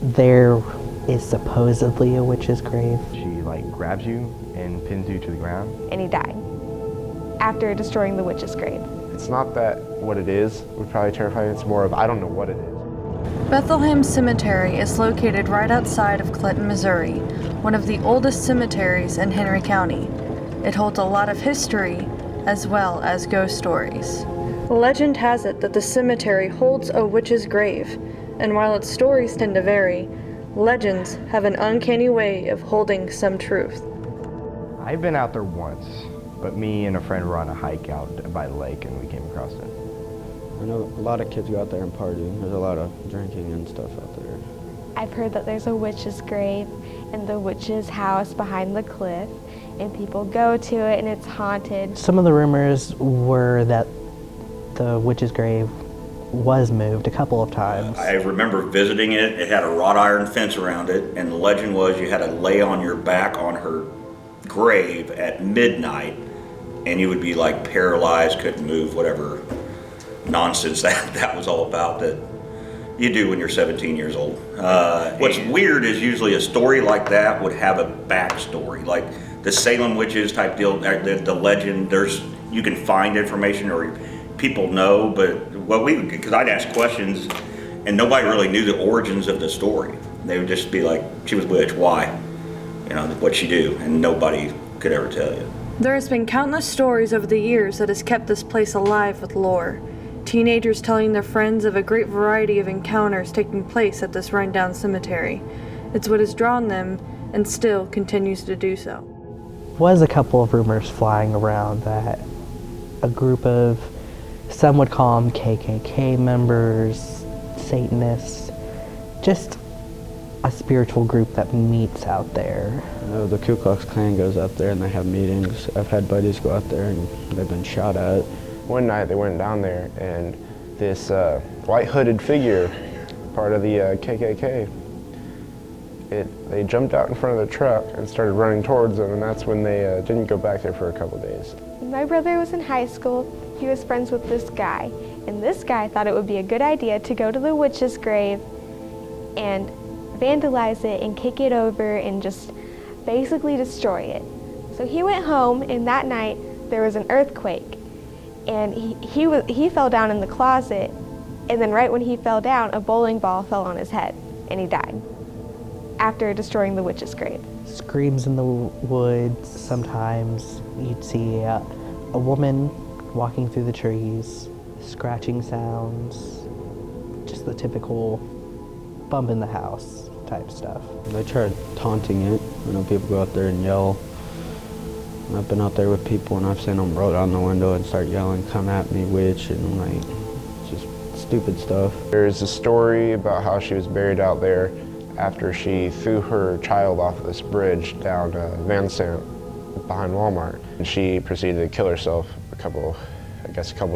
There is supposedly a witch's grave. She grabs you and pins you to the ground. And he died after destroying the witch's grave. It's not that what it is would probably terrify you, it's more of I don't know what it is. Bethlehem Cemetery is located right outside of Clinton, Missouri, one of the oldest cemeteries in Henry County. It holds a lot of history as well as ghost stories. Legend has it that the cemetery holds a witch's grave, and while its stories tend to vary, legends have an uncanny way of holding some truth. I've been out there once, but me and a friend were on a hike out by the lake and we came across it. I know a lot of kids go out there and party. There's a lot of drinking and stuff out there. I've heard that there's a witch's grave and the witch's house behind the cliff, and people go to it and it's haunted. Some of the rumors were that the witch's grave was moved a couple of times. I remember visiting it. It had a wrought iron fence around it, and the legend was you had to lay on your back on her grave at midnight, and you would be paralyzed, couldn't move, whatever nonsense that was all about that you do when you're 17 years old. What's weird is usually a story like that would have a backstory, like the Salem witches type deal, the legend, you can find information or people know, but because I'd ask questions and nobody really knew the origins of the story. They would just be like, she was witch, why? What'd she do? And nobody could ever tell you. There has been countless stories over the years that has kept this place alive with lore. Teenagers telling their friends of a great variety of encounters taking place at this rundown cemetery. It's what has drawn them and still continues to do so. Was a couple of rumors flying around that a group of, some would call them KKK members, Satanists, just a spiritual group that meets out there. The Ku Klux Klan goes out there and they have meetings. I've had buddies go out there and they've been shot at. One night they went down there and this white hooded figure, part of the KKK, they jumped out in front of the truck and started running towards them, and that's when they didn't go back there for a couple days. My brother was in high school. He was friends with this guy, and this guy thought it would be a good idea to go to the witch's grave and vandalize it and kick it over and just basically destroy it. So he went home, and that night there was an earthquake, and he fell down in the closet, and then right when he fell down, a bowling ball fell on his head, and he died after destroying the witch's grave. Screams in the woods. Sometimes you'd see a woman walking through the trees, scratching sounds, just the typical bump in the house type stuff. They tried taunting it. People go out there and yell. And I've been out there with people and I've seen them roll down the window and start yelling, "Come at me, witch," and just stupid stuff. There's a story about how she was buried out there after she threw her child off of this bridge down Vandalism behind Walmart. And she proceeded to kill herself a couple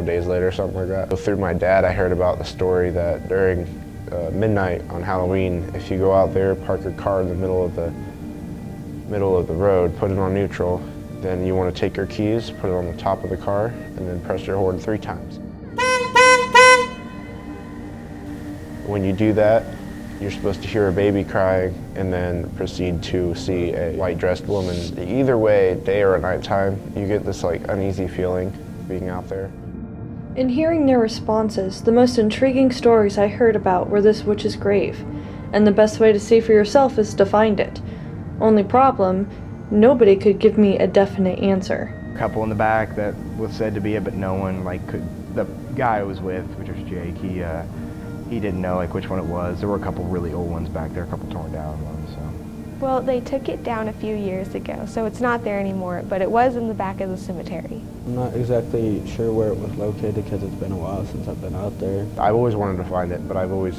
days later or something like that. Through my dad, I heard about the story that during midnight on Halloween, if you go out there, park your car in the middle of the road, put it on neutral, then you want to take your keys, put it on the top of the car, and then press your horn 3 times. When you do that, you're supposed to hear a baby crying and then proceed to see a white-dressed woman. Either way, day or at nighttime, you get this uneasy feeling being out there. In hearing their responses, the most intriguing stories I heard about were this witch's grave, and the best way to see for yourself is to find it. Only problem, nobody could give me a definite answer. A couple in the back that was said to be it, but no one could. The guy I was with, which was Jake, he didn't know which one it was. There were a couple really old ones back there, a couple torn down ones. So. Well, they took it down a few years ago, so it's not there anymore, but it was in the back of the cemetery. I'm not exactly sure where it was located because it's been a while since I've been out there. I've always wanted to find it, but I've always,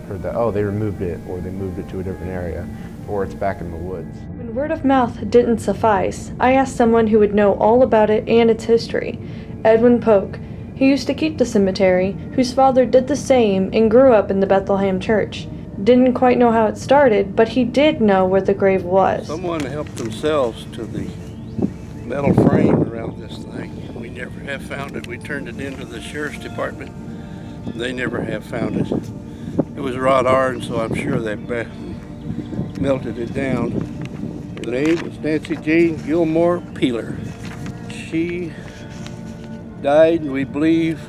heard that, oh, they removed it, or they moved it to a different area, or it's back in the woods. When word of mouth didn't suffice, I asked someone who would know all about it and its history, Edwin Polk, who used to keep the cemetery, whose father did the same and grew up in the Bethlehem church. Didn't quite know how it started, but he did know where the grave was. Someone helped themselves to the metal frame around this thing. We never have found it. We turned it into the sheriff's department. They never have found it. It It was wrought iron, so I'm sure they melted it down. Her name was Nancy Jane Gilmore Peeler. She died, we believe,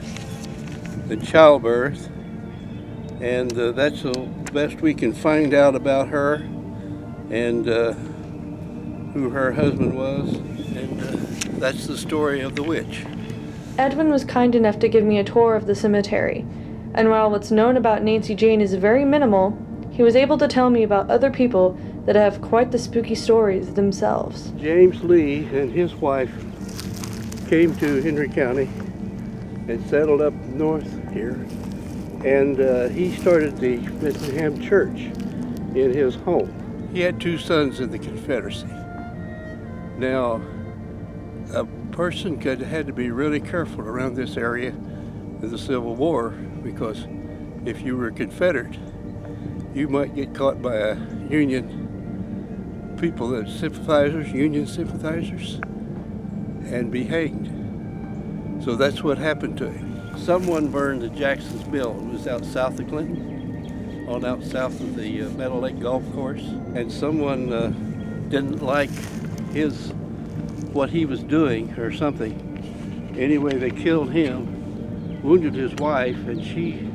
in childbirth, and that's the best we can find out about her and who her husband was, and that's the story of the witch. Edwin was kind enough to give me a tour of the cemetery, and while what's known about Nancy Jane is very minimal, he was able to tell me about other people that have quite the spooky stories themselves. James Lee and his wife came to Henry County and settled up north here, and he started the Bethlehem Church in his home. He had 2 sons in the Confederacy. Now, a person had to be really careful around this area of the Civil War, because if you were Confederate, you might get caught by a Union people, that sympathizers, Union sympathizers, and be hanged. So that's what happened to him. Someone burned the Jackson's Mill. It was out south of Clinton, out south of the Meadow Lake Golf Course, and someone didn't like what he was doing or something. Anyway, they killed him, wounded his wife, and she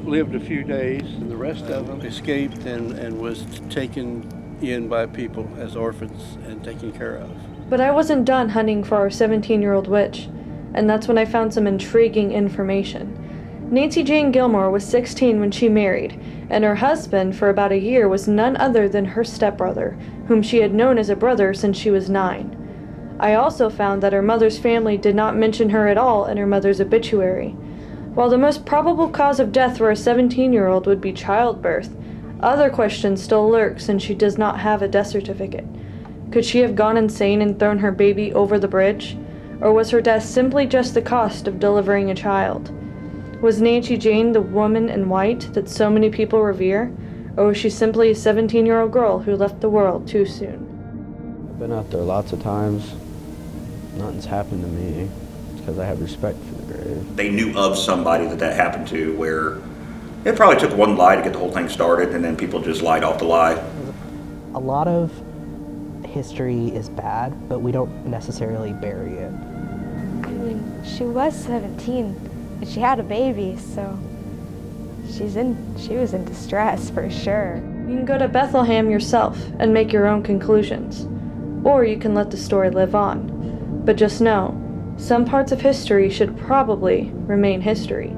lived a few days, and the rest of them escaped and was taken in by people as orphans and taken care of. But I wasn't done hunting for our 17-year-old witch, and that's when I found some intriguing information. Nancy Jane Gilmore was 16 when she married, and her husband for about a year was none other than her stepbrother, whom she had known as a brother since she was 9. I also found that her mother's family did not mention her at all in her mother's obituary. While the most probable cause of death for a 17-year-old would be childbirth, other questions still lurk since she does not have a death certificate. Could she have gone insane and thrown her baby over the bridge? Or was her death simply just the cost of delivering a child? Was Nancy Jane the woman in white that so many people revere? Or was she simply a 17-year-old girl who left the world too soon? I've been out there lots of times. Nothing's happened to me. It's because I have respect for the grave. They knew of somebody that happened to, where it probably took one lie to get the whole thing started, and then people just lied off the lie. A lot of history is bad, but we don't necessarily bury it. I mean, she was 17 and she had a baby, so she was in distress for sure. You can go to Bethlehem yourself and make your own conclusions, or you can let the story live on. But just know, some parts of history should probably remain history.